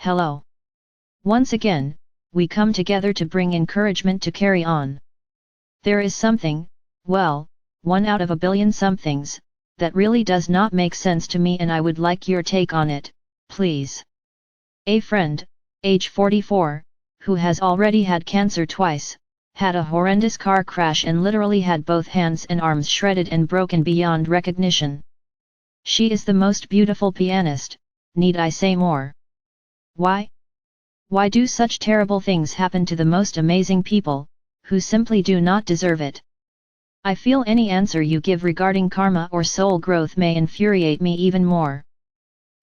Hello. Once again, we come together to bring encouragement to carry on. There is something, well, 1 out of a billion somethings, that really does not make sense to me and I would like your take on it, please. A friend, age 44, who has already had cancer twice, had a horrendous car crash and literally had both hands and arms shredded and broken beyond recognition. She is the most beautiful pianist, need I say more? Why? Why do such terrible things happen to the most amazing people, who simply do not deserve it? I feel any answer you give regarding karma or soul growth may infuriate me even more.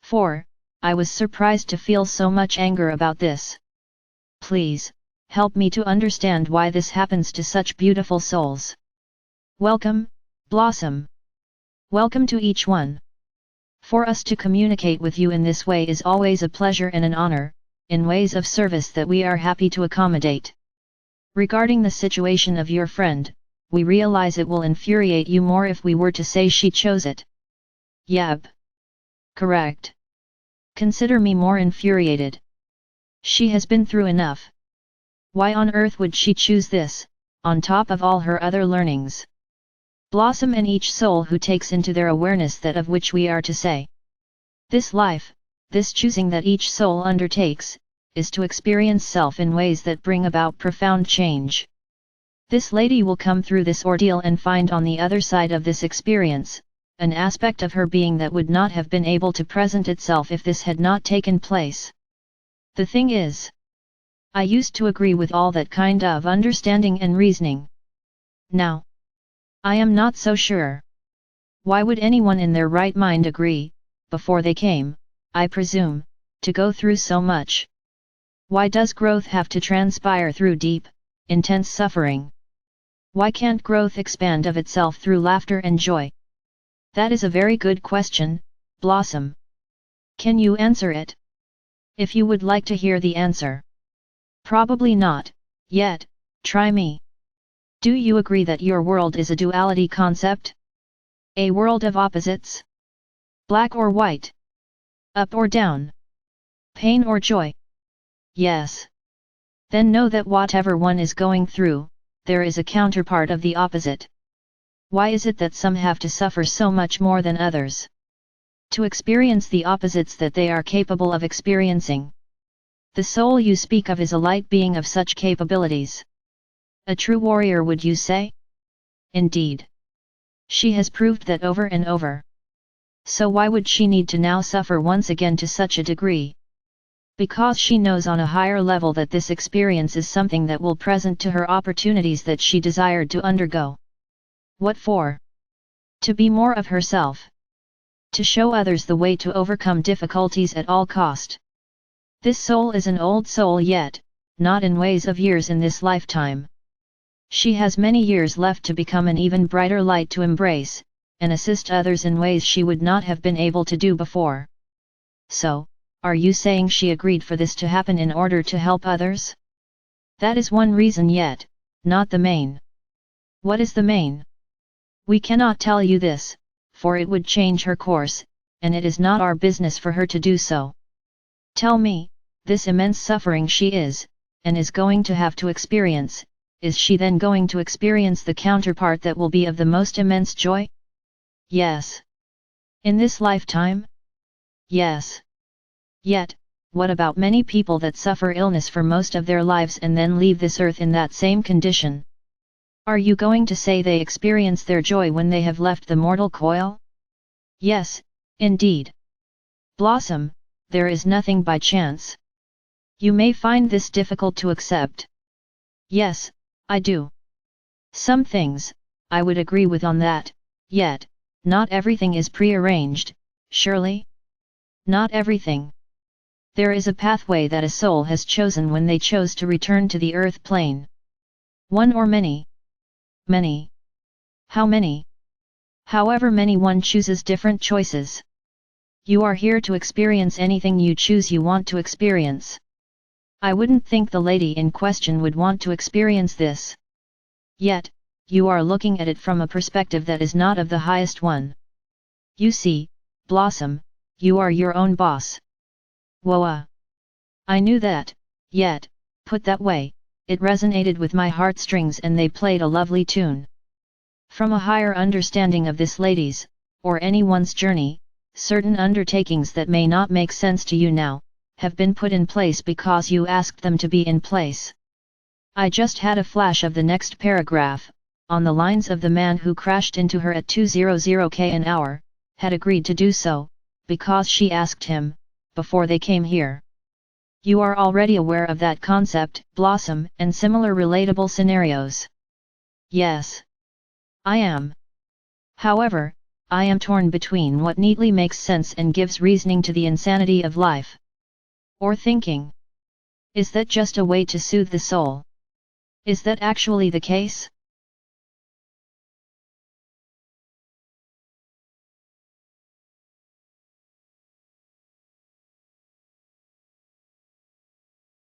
4. I was surprised to feel so much anger about this. Please, help me to understand why this happens to such beautiful souls. Welcome, Blossom. Welcome to each one. For us to communicate with you in this way is always a pleasure and an honor, in ways of service that we are happy to accommodate. Regarding the situation of your friend, we realize it will infuriate you more if we were to say she chose it. Yep. Correct. Consider me more infuriated. She has been through enough. Why on earth would she choose this, on top of all her other learnings? Blossom and each soul who takes into their awareness that of which we are to say. This life, this choosing that each soul undertakes, is to experience self in ways that bring about profound change. This lady will come through this ordeal and find on the other side of this experience, an aspect of her being that would not have been able to present itself if this had not taken place. The thing is, I used to agree with all that kind of understanding and reasoning. Now, I am not so sure. Why would anyone in their right mind agree, before they came, I presume, to go through so much? Why does growth have to transpire through deep, intense suffering? Why can't growth expand of itself through laughter and joy? That is a very good question, Blossom. Can you answer it? If you would like to hear the answer. Probably not, yet, try me. Do you agree that your world is a duality concept? A world of opposites? Black or white? Up or down? Pain or joy? Yes. Then know that whatever one is going through, there is a counterpart of the opposite. Why is it that some have to suffer so much more than others? To experience the opposites that they are capable of experiencing. The soul you speak of is a light being of such capabilities. A true warrior, would you say? Indeed. She has proved that over and over. So why would she need to now suffer once again to such a degree? Because she knows on a higher level that this experience is something that will present to her opportunities that she desired to undergo. What for? To be more of herself. To show others the way to overcome difficulties at all cost. This soul is an old soul yet, not in ways of years in this lifetime. She has many years left to become an even brighter light to embrace, and assist others in ways she would not have been able to do before. So, are you saying she agreed for this to happen in order to help others? That is one reason yet, not the main. What is the main? We cannot tell you this, for it would change her course, and it is not our business for her to do so. Tell me, this immense suffering she is, and is going to have to experience, is she then going to experience the counterpart that will be of the most immense joy? Yes. In this lifetime? Yes. Yet, what about many people that suffer illness for most of their lives and then leave this earth in that same condition? Are you going to say they experience their joy when they have left the mortal coil? Yes, indeed. Blossom, there is nothing by chance. You may find this difficult to accept. Yes, I do. Some things, I would agree with on that, yet, not everything is prearranged, surely? Not everything. There is a pathway that a soul has chosen when they chose to return to the earth plane. One or many? Many. How many? However many one chooses different choices. You are here to experience anything you choose you want to experience. I wouldn't think the lady in question would want to experience this. Yet, you are looking at it from a perspective that is not of the highest one. You see, Blossom, you are your own boss. Whoa! I knew that, yet, put that way, it resonated with my heartstrings and they played a lovely tune. From a higher understanding of this lady's, or anyone's journey, certain undertakings that may not make sense to you now, have been put in place because you asked them to be in place. I just had a flash of the next paragraph, on the lines of the man who crashed into her at 200 k an hour, had agreed to do so, because she asked him, before they came here. You are already aware of that concept, Blossom, and similar relatable scenarios. Yes. I am. However, I am torn between what neatly makes sense and gives reasoning to the insanity of life. Or thinking. Is that just a way to soothe the soul? Is that actually the case?